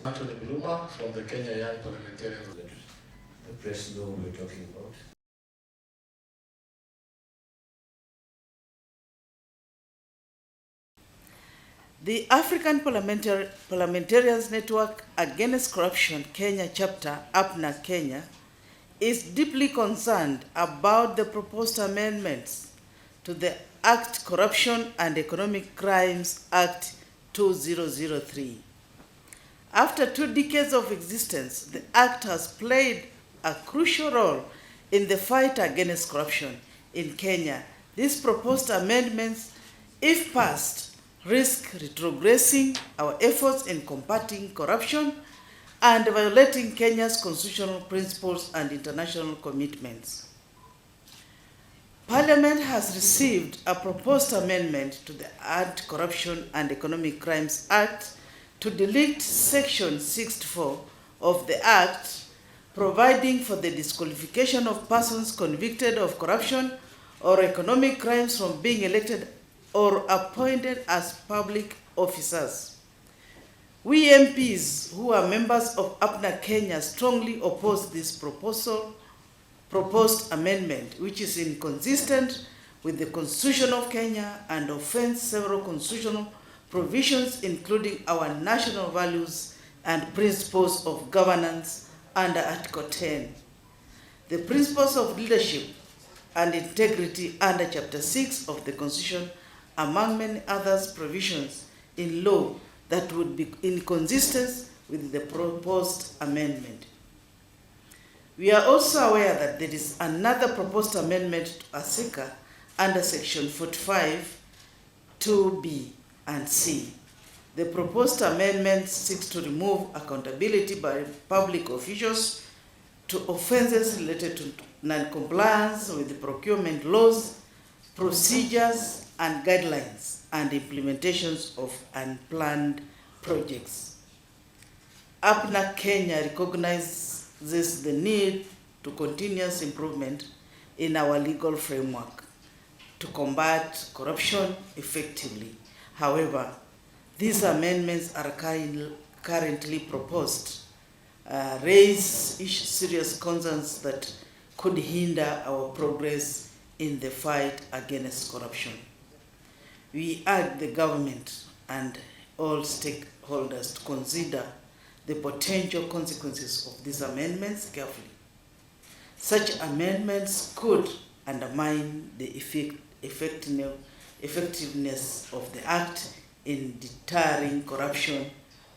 Anthony Bluma from the Kenya Young Parliamentarians. The press law we're talking about. The African Parliamentarians Network Against Corruption Kenya chapter, APNAC Kenya, is deeply concerned about the proposed amendments to the Act Corruption and Economic Crimes Act 2003. After 2 decades of existence, the Act has played a crucial role in the fight against corruption in Kenya. These proposed amendments, if passed, risk retrogressing our efforts in combating corruption and violating Kenya's constitutional principles and international commitments. Parliament has received a proposed amendment to the Anti-Corruption and Economic Crimes Act to delete Section 64 of the Act, providing for the disqualification of persons convicted of corruption or economic crimes from being elected or appointed as public officers. We MPs who are members of APNAC Kenya strongly oppose this proposed amendment, which is inconsistent with the Constitution of Kenya and offends several constitutional provisions, including our national values and principles of governance under Article 10. The principles of leadership and integrity under Chapter 6 of the Constitution, among many others provisions in law that would be inconsistent with the proposed amendment. We are also aware that there is another proposed amendment to ASECA under Section 45, 2B and C. The proposed amendment seeks to remove accountability by public officials to offenses related to non-compliance with the procurement laws, procedures, and guidelines and implementations of unplanned projects. APNAC Kenya recognizes the need to continuous improvement in our legal framework to combat corruption effectively. However, these amendments are currently proposed raise serious concerns that could hinder our progress in the fight against corruption. We urge the government and all stakeholders to consider the potential consequences of these amendments carefully. Such amendments could undermine the effectiveness of the Act in deterring corruption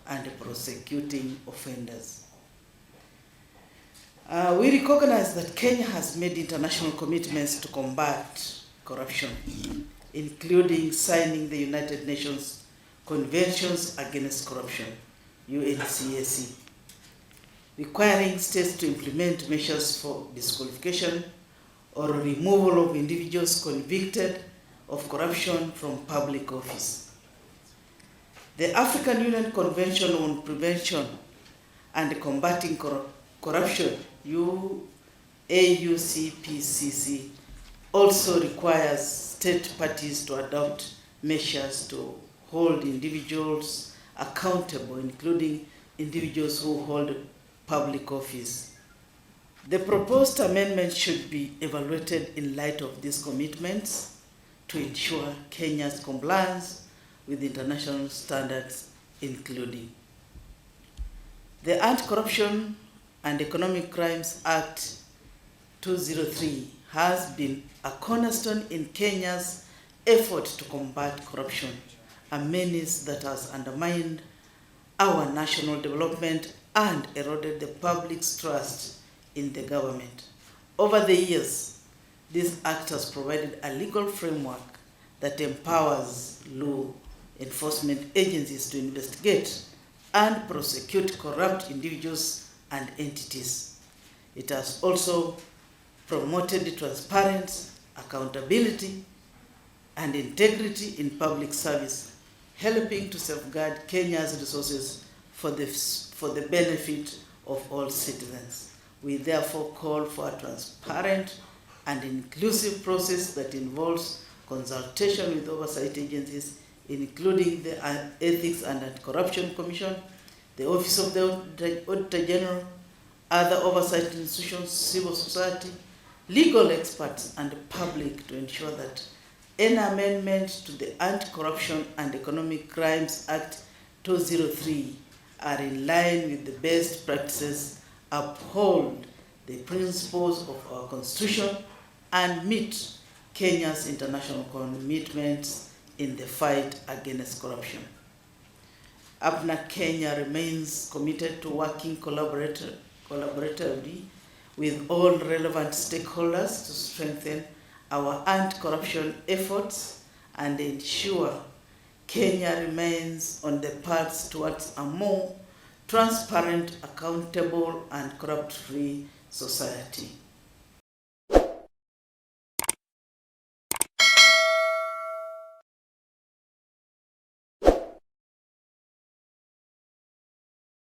and prosecuting offenders. We recognize that Kenya has made international commitments to combat corruption, including signing the United Nations Conventions Against Corruption, UNCAC, requiring states to implement measures for disqualification or removal of individuals convicted of corruption from public office. The African Union Convention on Prevention and Combating Corruption, AUCPCC, also requires state parties to adopt measures to hold individuals accountable, including individuals who hold public office. The proposed amendment should be evaluated in light of these commitments to ensure Kenya's compliance with international standards, including the Anti-Corruption and Economic Crimes Act 2003 has been a cornerstone in Kenya's effort to combat corruption, a menace that has undermined our national development and eroded the public's trust in the government. Over the years, this act has provided a legal framework that empowers law enforcement agencies to investigate and prosecute corrupt individuals and entities. It has also promoted transparency, accountability, and integrity in public service, helping to safeguard Kenya's resources for the benefit of all citizens. We therefore call for a transparent and inclusive process that involves consultation with oversight agencies, including the Ethics and Anti-Corruption Commission, the Office of the Auditor General, other oversight institutions, civil society, legal experts, and the public to ensure that any amendments to the Anti-Corruption and Economic Crimes Act 2003 are in line with the best practices, uphold the principles of our Constitution, and meet Kenya's international commitments in the fight against corruption. APNAC Kenya remains committed to working collaboratively with all relevant stakeholders to strengthen our anti-corruption efforts and ensure Kenya remains on the path towards a more transparent, accountable, and corrupt-free society.